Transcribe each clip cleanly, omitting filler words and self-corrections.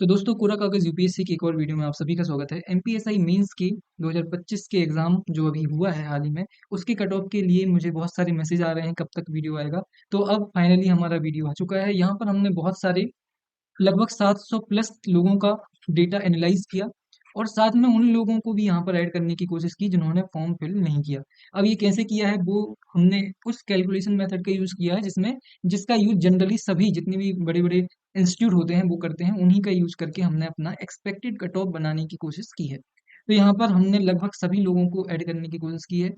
तो दोस्तों कोरा कागज यूपीएससी की एक और वीडियो में आप सभी का स्वागत है। एमपीएसआई मेंस की 2025 के एग्जाम जो अभी हुआ है हाल ही में, उसके कट ऑफ के लिए मुझे बहुत सारे मैसेज आ रहे हैं कब तक वीडियो आएगा। तो अब फाइनली हमारा वीडियो आ चुका है। यहाँ पर हमने बहुत सारे लगभग 700 प्लस लोगों का डेटा एनालाइज किया और साथ में उन लोगों को भी यहाँ पर ऐड करने की कोशिश की जिन्होंने फॉर्म फिल नहीं किया। अब ये कैसे किया है वो हमने उस कैलकुलेशन मेथड का यूज किया है जिसका यूज जनरली सभी जितने भी बड़े बड़े इंस्टीट्यूट होते हैं वो करते हैं। उन्हीं का यूज करके हमने अपना एक्सपेक्टेड कट ऑफ बनाने की कोशिश की है। तो यहाँ पर हमने लगभग सभी लोगों को ऐड करने की कोशिश की है।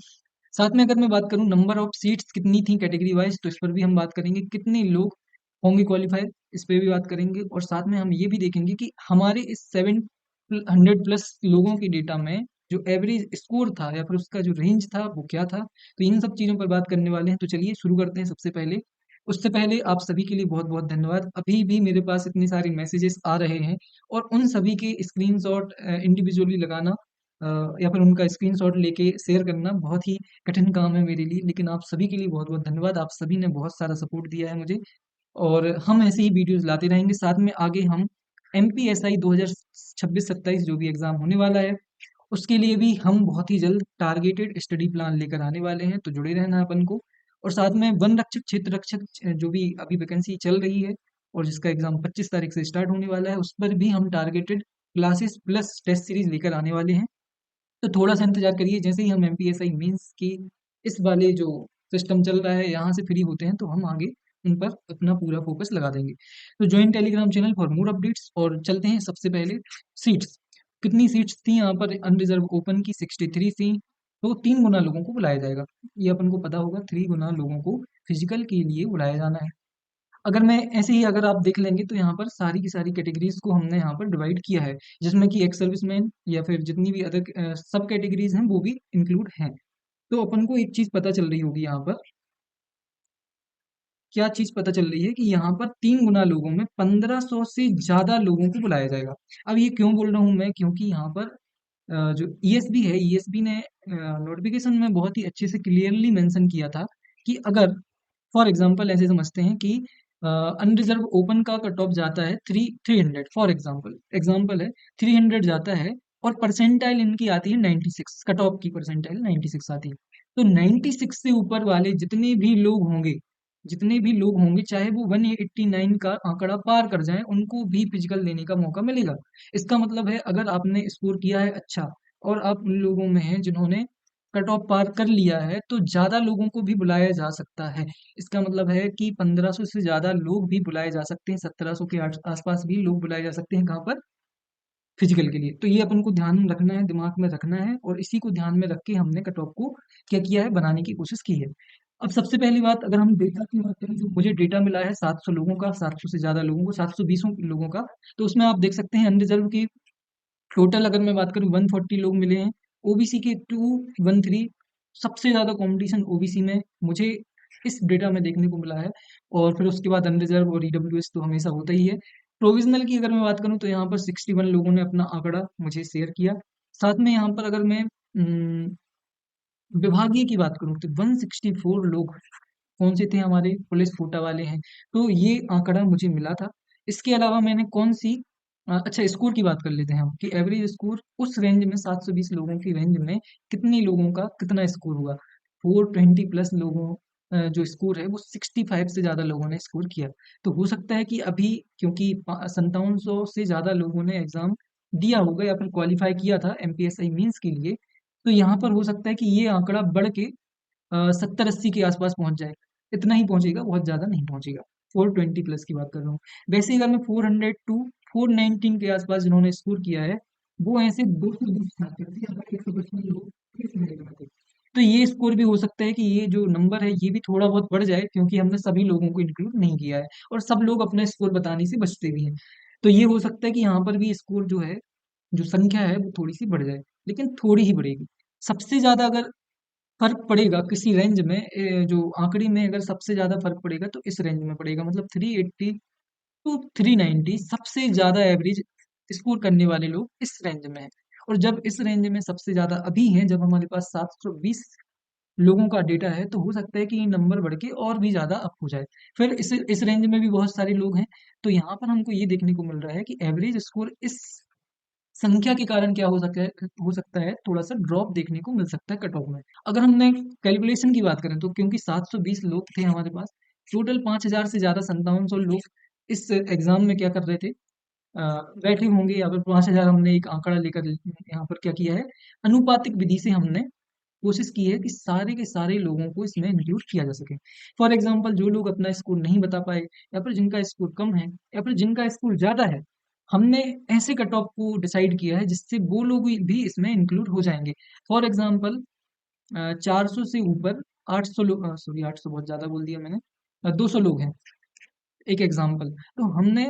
साथ में अगर मैं बात करूं नंबर ऑफ सीट्स कितनी थी कैटेगरी वाइज, तो इस पर भी हम बात करेंगे। कितने लोग होंगे क्वालिफायर, इस पे भी बात करेंगे। और साथ में हम ये भी देखेंगे कि हमारे इस 700 प्लस लोगों की डेटा में जो एवरेज स्कोर था या फिर उसका जो रेंज था वो क्या था। तो इन सब चीज़ों पर बात करने वाले हैं। तो चलिए शुरू करते हैं। सबसे पहले उससे पहले आप सभी के लिए बहुत बहुत धन्यवाद। अभी भी मेरे पास इतने सारे मैसेजेस आ रहे हैं और उन सभी के स्क्रीनशॉट इंडिविजुअली लगाना या फिर उनका स्क्रीनशॉट लेके शेयर करना बहुत ही कठिन काम है मेरे लिए। लेकिन आप सभी के लिए बहुत बहुत धन्यवाद। आप सभी ने बहुत सारा सपोर्ट दिया है मुझे और हम ऐसे ही वीडियोस लाते रहेंगे। साथ में आगे हम एमपीएसआई 2026-27 जो भी एग्जाम होने वाला है उसके लिए भी हम बहुत ही जल्द टारगेटेड स्टडी प्लान लेकर आने वाले हैं। तो जुड़े रहना अपन को। और साथ में वन रक्षक क्षेत्र रक्षक जो भी अभी वैकेंसी चल रही है और जिसका एग्जाम 25 तारीख से स्टार्ट होने वाला है, उस पर भी हम targeted classes plus test series लेकर आने वाले हैं। तो थोड़ा सा इंतजार करिए। जैसे ही हम एमपीएसआई मेंस की इस वाले जो सिस्टम चल रहा है यहाँ से फ्री होते हैं तो हम आगे उन पर अपना पूरा फोकस लगा देंगे। तो join Telegram channel for more updates. और चलते हैं सबसे पहले सीट्स। कितनी सीट्स थी यहाँ पर अनरिजर्व ओपन की? 63 थी। तो 3 गुना लोगों को बुलाया जाएगा। ये अपन को पता होगा, 3 गुना लोगों को फिजिकल के लिए बुलाया जाना है। अगर मैं ऐसे ही अगर आप देख लेंगे तो यहाँ पर सारी की सारी कैटेगरीज को हमने यहाँ पर डिवाइड किया है, जिसमें कि एक्स सर्विसमैन या फिर जितनी भी अदर सब कैटेगरीज हैं वो भी इंक्लूड हैं। तो अपन को एक चीज पता चल रही होगी यहाँ पर। क्या चीज पता चल रही है कि यहाँ पर 3 गुना लोगों में 1500 से ज्यादा लोगों को बुलाया जाएगा। अब ये क्यों बोल रहा हूँ मैं, क्योंकि यहाँ पर जो ईएसबी है, ईएसबी ने नोटिफिकेशन में बहुत ही अच्छे से क्लियरली मेंशन किया था कि अगर फॉर एग्जांपल ऐसे समझते हैं कि अनरिजर्व ओपन का कट ऑफ जाता है 300। फॉर एग्जांपल एग्जांपल है 300 जाता है और परसेंटाइल इनकी आती है 96। कट ऑफ की परसेंटाइल 96 आती है। तो 96 से ऊपर वाले जितने भी लोग होंगे चाहे वो 189 का आंकड़ा पार कर जाएं, उनको भी फिजिकल देने का मौका मिलेगा। इसका मतलब है अगर आपने स्कोर किया है अच्छा और आप उन लोगों में हैं जिन्होंने कट ऑफ पार कर लिया है तो ज्यादा लोगों को भी बुलाया जा सकता है। इसका मतलब है कि 1500 से ज्यादा लोग भी बुलाए जा सकते हैं, 1700 के आसपास भी लोग बुलाए जा सकते हैं। कहाँ पर? फिजिकल के लिए। तो ये अपन को ध्यान रखना है, दिमाग में रखना है और इसी को ध्यान में रख के हमने कट ऑफ को क्या किया है, बनाने की कोशिश की है। अब सबसे पहली बात, अगर हम डेटा की बात करें, जो मुझे डेटा मिला है 700 लोगों का, 700 से ज्यादा लोगों को, 720 लोगों का। तो उसमें आप देख सकते हैं अनरिजर्व की टोटल अगर मैं बात करूं 140 लोग मिले हैं। ओबीसी के 213। सबसे ज्यादा कंपटीशन ओबीसी में मुझे इस डेटा में देखने को मिला है। और फिर उसके बाद अनरिजर्व और ईडब्ल्यूएस तो हमेशा होता ही है। प्रोविजनल की अगर मैं बात करूं तो यहाँ पर 61 लोगों ने अपना आंकड़ा मुझे शेयर किया। साथ में यहाँ पर अगर मैं विभागीय की बात करूं तो 164 लोग कौन से थे, हमारे पुलिस कोटा वाले हैं। तो ये आंकड़ा मुझे मिला था। इसके अलावा मैंने कौन सी अच्छा स्कोर की बात कर लेते हैं हम कि एवरेज स्कोर उस रेंज में 720 लोगों की रेंज में कितने लोगों का कितना स्कोर हुआ। 420 प्लस लोगों जो स्कोर है वो 65 से ज्यादा लोगों ने स्कोर किया। तो हो सकता है कि अभी क्योंकि 5700 से ज्यादा लोगों ने एग्जाम दिया होगा या फिर क्वालिफाई किया था एमपीएसआई मींस के लिए, तो यहाँ पर हो सकता है कि ये आंकड़ा बढ़ के 70-80 के आसपास पहुंच जाए। इतना ही पहुंचेगा, बहुत ज्यादा नहीं पहुंचेगा। 420 प्लस की बात कर रहा हूँ। वैसे ही अगर मैं 400 टू 419 के आसपास जिन्होंने स्कोर किया है वो ऐसे 220 छात्र थे, अगर 155 लोग इस मेरे में थे। तो ये स्कोर भी हो सकता है कि ये जो नंबर है ये भी थोड़ा बहुत बढ़ जाए, क्योंकि हमने सभी लोगों को इंक्लूड नहीं किया है और सब लोग अपना स्कोर बताने से बचते भी हैं। तो ये हो सकता है कि यहाँ पर भी स्कोर जो है, जो संख्या है वो थोड़ी सी बढ़ जाए, लेकिन थोड़ी ही बढ़ेगी। सबसे ज्यादा अगर फर्क पड़ेगा किसी रेंज में, जो आंकड़े में अगर सबसे ज्यादा फर्क पड़ेगा तो इस रेंज में पड़ेगा। मतलब 380 टू 390 सबसे ज्यादा एवरेज स्कोर करने वाले लोग इस रेंज में हैं। और जब इस रेंज में सबसे ज्यादा अभी हैं, जब हमारे पास 720 लोगों का डेटा है, तो हो सकता है कि ये नंबर बढ़ के और भी ज्यादा अप हो जाए। फिर इस रेंज में भी बहुत सारे लोग हैं। तो यहाँ पर हमको ये देखने को मिल रहा है कि एवरेज स्कोर इस संख्या के कारण क्या हो सकता है थोड़ा सा ड्रॉप देखने को मिल सकता है कट ऑफ में। अगर हमने कैलकुलेशन की बात करें तो क्योंकि 720 लोग थे हमारे पास, टोटल 5000 से ज्यादा 5700 लोग इस एग्जाम में क्या कर रहे थे, बैठे होंगे, या फिर 5000 हमने एक आंकड़ा लेकर यहाँ पर क्या किया है, अनुपातिक विधि से हमने कोशिश की है कि सारे के सारे लोगों को इसमें इंक्लूड किया जा सके। फॉर एग्जाम्पल जो लोग अपना स्कोर नहीं बता पाए, या फिर जिनका स्कोर कम है, या फिर जिनका स्कोर ज्यादा है, हमने ऐसे कट ऑफ को डिसाइड किया है जिससे वो लोग भी इसमें इंक्लूड हो जाएंगे। फॉर एग्जाम्पल 400 से ऊपर 800 लोग, सॉरी 800 बहुत ज्यादा बोल दिया मैंने, 200 लोग हैं एक एग्जाम्पल। तो हमने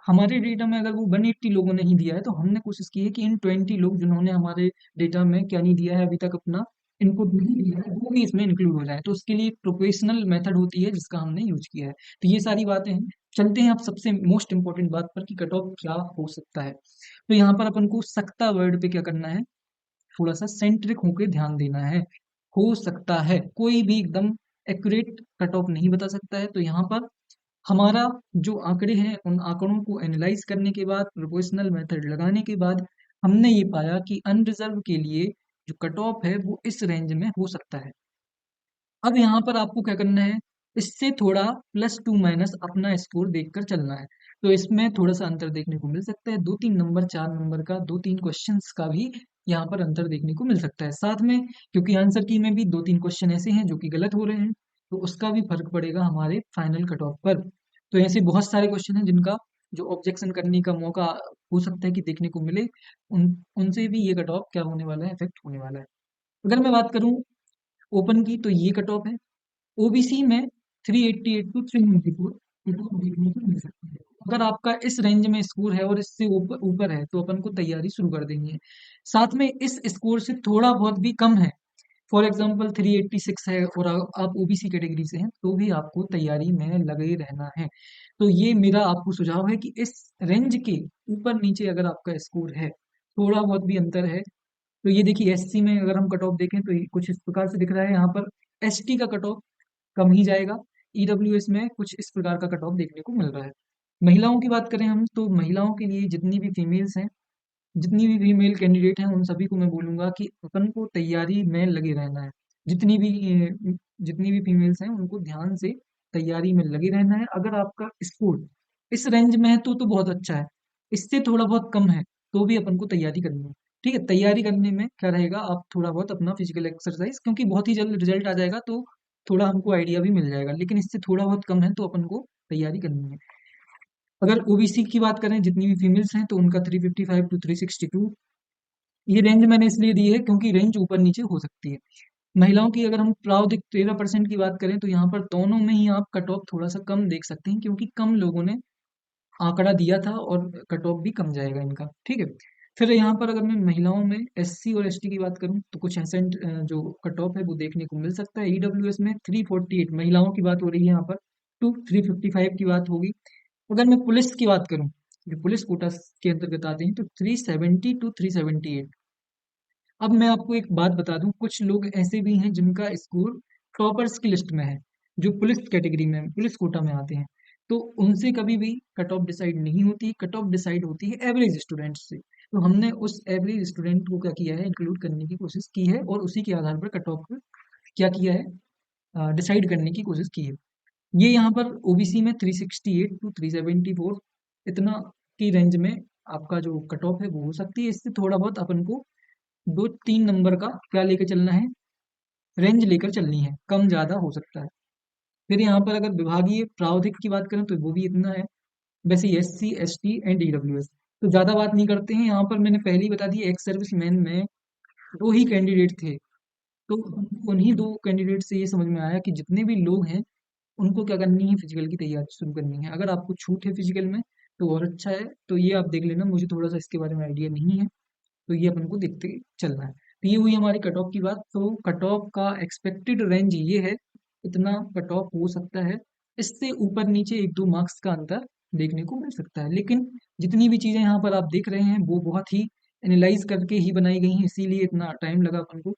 हमारे डेटा में अगर वो 180 लोगों ने ही दिया है, तो हमने कोशिश की है कि इन 20 लोग जिन्होंने हमारे डेटा में क्या नहीं दिया है अभी तक, अपना इनपुट नहीं दिया है, वो भी इसमें इंक्लूड हो जाए। तो उसके लिए प्रोफेशनल मेथड होती है जिसका हमने यूज किया है। तो ये सारी बातें हैं। चलते हैं अब सबसे मोस्ट इंपॉर्टेंट बात पर कि कट ऑफ क्या हो सकता है। तो यहाँ पर अपन को सकता वर्ड पे क्या करना है, थोड़ा सा सेंट्रिक होकर ध्यान देना है। हो सकता है, कोई भी एकदम एक्यूरेट कट ऑफ नहीं बता सकता है। तो यहाँ पर हमारा जो आंकड़े हैं, उन आंकड़ों को एनालाइज करने के बाद, प्रोपोर्शनल मेथड लगाने के बाद, हमने ये पाया कि अनरिजर्व के लिए जो कट ऑफ है वो इस रेंज में हो सकता है। अब यहाँ पर आपको क्या करना है, इससे थोड़ा प्लस टू माइनस अपना स्कोर देखकर चलना है। तो इसमें थोड़ा सा अंतर देखने को मिल सकता है, 2-3 नंबर 4 नंबर का, 2-3 क्वेश्चंस का भी यहाँ पर अंतर देखने को मिल सकता है साथ में, क्योंकि आंसर की में भी 2-3 क्वेश्चन ऐसे हैं जो कि गलत हो रहे हैं, तो उसका भी फर्क पड़ेगा हमारे फाइनल कट ऑफ पर। तो ऐसे बहुत सारे क्वेश्चन हैं जिनका जो ऑब्जेक्शन करने का मौका हो सकता है कि देखने को मिले, उनसे भी ये कट ऑफ क्या होने वाला है, इफेक्ट होने वाला है। अगर मैं बात करूं ओपन की, तो ये कट ऑफ है। ओबीसी में 388 टू 394 कट ऑफ देखने को मिल सकती है। अगर आपका इस रेंज में स्कोर है और इससे ऊपर ऊपर है, तो अपन को तैयारी शुरू कर देनी है। साथ में इस स्कोर से थोड़ा बहुत भी कम है, फॉर एग्जाम्पल 386 है और आप ओबीसी कैटेगरी से हैं, तो भी आपको तैयारी में लगे ही रहना है। तो ये मेरा आपको सुझाव है कि इस रेंज के ऊपर नीचे अगर आपका स्कोर है, थोड़ा बहुत भी अंतर है, तो ये देखिए एससी में अगर हम कट ऑफ देखें तो ये कुछ इस प्रकार से दिख रहा है। यहाँ पर एसटी का कट ऑफ कम ही जाएगा, ईडब्ल्यूएस में कुछ इस प्रकार का कट ऑफ देखने को मिल रहा है। महिलाओं की बात करें हम, तो महिलाओं के लिए जितनी भी फीमेल्स हैं, जितनी भी फीमेल कैंडिडेट हैं, उन सभी को मैं बोलूंगा कि अपन को तैयारी में लगे रहना है। जितनी भी जितनी भी फीमेल्स हैं उनको ध्यान से तैयारी में लगे रहना है। अगर आपका स्कोर इस रेंज में है तो बहुत अच्छा है, इससे थोड़ा बहुत कम है तो भी अपन को तैयारी करनी है। ठीक है, तैयारी करने में क्या रहेगा, आप थोड़ा बहुत अपना फिजिकल एक्सरसाइज, क्योंकि बहुत ही जल्द रिजल्ट आ जाएगा तो थोड़ा हमको आइडिया भी मिल जाएगा, लेकिन इससे थोड़ा बहुत कम है तो अपन को तैयारी करनी है। अगर ओबीसी की बात करें, जितनी भी फीमेल्स हैं, तो उनका 355 टू 362, ये रेंज मैंने इसलिए दी है क्योंकि रेंज ऊपर नीचे हो सकती है। महिलाओं की अगर हम प्रावधिक 13% की बात करें, तो यहाँ पर दोनों में ही आप कट ऑफ थोड़ा सा कम देख सकते हैं, क्योंकि कम लोगों ने आंकड़ा दिया था और कट ऑफ भी कम जाएगा इनका। ठीक है, फिर यहाँ पर अगर मैं महिलाओं में एससी और एसटी की बात करूँ, तो कुछ ऐसा जो कट ऑफ है वो देखने को मिल सकता है। ईडब्ल्यूएस में 348 महिलाओं की बात हो रही है यहाँ पर, टू 355 की बात होगी। अगर मैं पुलिस की बात करूं, जो पुलिस कोटा के अंतर्गत आते हैं, तो 370 टू 378। अब मैं आपको एक बात बता दूं, कुछ लोग ऐसे भी हैं जिनका स्कोर टॉपर्स की लिस्ट में है, जो पुलिस कैटेगरी में, पुलिस कोटा में आते हैं, तो उनसे कभी भी कट ऑफ डिसाइड नहीं होती। कट ऑफ डिसाइड होती है एवरेज स्टूडेंट से। तो हमने उस एवरेज स्टूडेंट को क्या किया है, इंक्लूड करने की कोशिश की है, और उसी के आधार पर कट ऑफ क्या किया है, डिसाइड करने की कोशिश की है। ये यहाँ पर ओबीसी में 368 टू 374 इतना की रेंज में आपका जो कट ऑफ है वो हो सकती है। इससे थोड़ा बहुत अपन को 2-3 नंबर का क्या लेकर चलना है, रेंज लेकर चलनी है, कम ज्यादा हो सकता है। फिर यहाँ पर अगर विभागीय प्रावधिक की बात करें तो वो भी इतना है। वैसे S C S T and EWS तो ज्यादा बात नहीं करते हैं। यहाँ पर मैंने पहले ही बता दिया, एक्स सर्विसमैन में 2 ही कैंडिडेट थे, तो उन्हीं 2 कैंडिडेट से ये समझ में आया कि जितने भी लोग हैं उनको क्या करनी है, फिजिकल की तैयारी शुरू करनी है। अगर आपको छूट है फिजिकल में तो और अच्छा है, तो ये आप देख लेना, मुझे थोड़ा सा इसके बारे में आइडिया नहीं है, तो ये अपन को देखते चलना है। तो ये हुई हमारी कट ऑफ की बात। तो कट ऑफ का एक्सपेक्टेड रेंज ये है, इतना कट ऑफ हो सकता है। इससे ऊपर नीचे 1-2 मार्क्स का अंतर देखने को मिल सकता है, लेकिन जितनी भी चीजें यहाँ पर आप देख रहे हैं वो बहुत ही एनालाइज करके ही बनाई गई हैं, इसीलिए इतना टाइम लगा अपन को।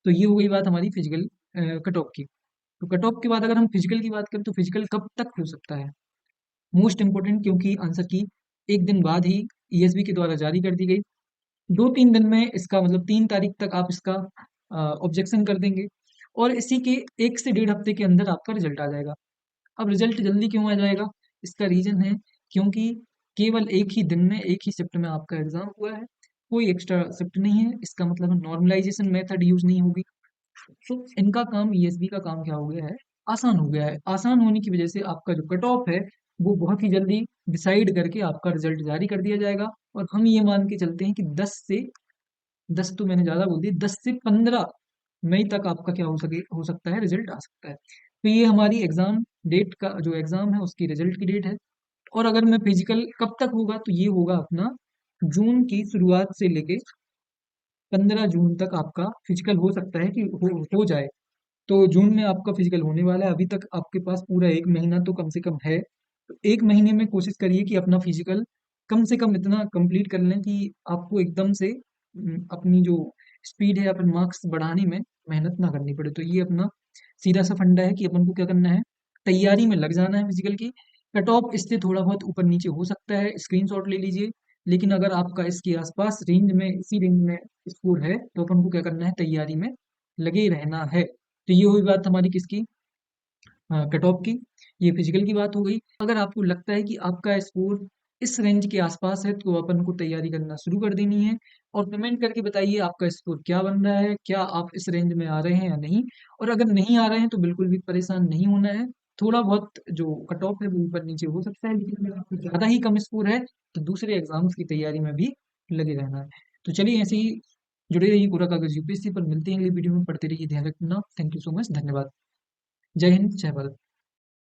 तो ये हो गई बात हमारी फिजिकल कट ऑफ की। तो कट ऑफ के बाद अगर हम फिजिकल की बात करें, तो फिजिकल कब तक हो सकता है, मोस्ट इम्पोर्टेंट, क्योंकि आंसर की एक दिन बाद ही ईएसबी के द्वारा जारी कर दी गई। 2-3 दिन में इसका मतलब 3 तारीख तक आप इसका ऑब्जेक्शन कर देंगे और इसी के 1 से 1.5 हफ्ते के अंदर आपका रिजल्ट आ जाएगा। अब रिजल्ट जल्दी क्यों आ जाएगा? इसका रीज़न है क्योंकि केवल एक ही दिन में, एक ही शिफ्ट में आपका एग्ज़ाम हुआ है। कोई एक्स्ट्रा शिफ्ट नहीं है, इसका मतलब है नॉर्मलाइज़ेशन मेथड यूज़ नहीं होगी। तो इनका काम, ईएसबी का काम क्या हो गया है? आसान हो गया है। आसान होने की वजह से आपका जो कट ऑफ है, वो बहुत ही जल्दी डिसाइड करके आपका रिज़ल्ट जारी कर दिया जाएगा और हम ये मान के चलते हैं कि 10 तो मैंने ज़्यादा बोल दी, 10 से 15 मई तक आपका क्या हो सकता है, रिजल्ट आ सकता है। तो ये हमारी एग्ज़ाम डेट का, जो एग्ज़ाम है उसकी रिजल्ट की डेट है। और अगर मैं फिजिकल कब तक होगा, तो ये होगा अपना जून की शुरुआत से लेके 15 जून तक आपका फिजिकल हो सकता है कि हो जाए। तो जून में आपका फिजिकल होने वाला है। अभी तक आपके पास पूरा 1 महीना तो कम से कम है। तो 1 महीने में कोशिश करिए कि अपना फिजिकल कम से कम इतना कंप्लीट कर लें कि आपको एकदम से अपनी जो स्पीड है, अपन मार्क्स बढ़ाने में मेहनत ना करनी पड़े। तो ये अपना सीधा सा फंडा है कि अपन को क्या करना है, तैयारी में लग जाना है फिजिकल की। कट ऑफ इससे थोड़ा बहुत ऊपर नीचे हो सकता है, स्क्रीनशॉट ले लीजिए। लेकिन अगर आपका इसके आसपास रेंज में, इसी रेंज में स्कोर है, तो अपन को क्या करना है, तैयारी में लगे रहना है। तो ये हुई बात हमारी किसकी, कट ऑफ की। ये फिजिकल की बात हो गई। अगर आपको लगता है कि आपका स्कोर इस रेंज के आसपास है, तो अपन को तैयारी करना शुरू कर देनी है। और कमेंट करके बताइए आपका स्कोर क्या बन रहा है, क्या आप इस रेंज में आ रहे हैं या नहीं। और अगर नहीं आ रहे हैं तो बिल्कुल भी परेशान नहीं होना है। थोड़ा बहुत जो कट ऑफ है वो ऊपर नीचे हो सकता है, लेकिन अगर आपको ज़्यादा ही कम स्कोर है तो दूसरे एग्जाम्स की तैयारी में भी लगे रहना है। तो चलिए ऐसे ही जुड़े रहिए पूरा कागज यूपीएससी पर। मिलते हैं अगली वीडियो में। पढ़ते रहिए, ध्यान रखना। थैंक यू सो मच, धन्यवाद। जय हिंद, जय भारत।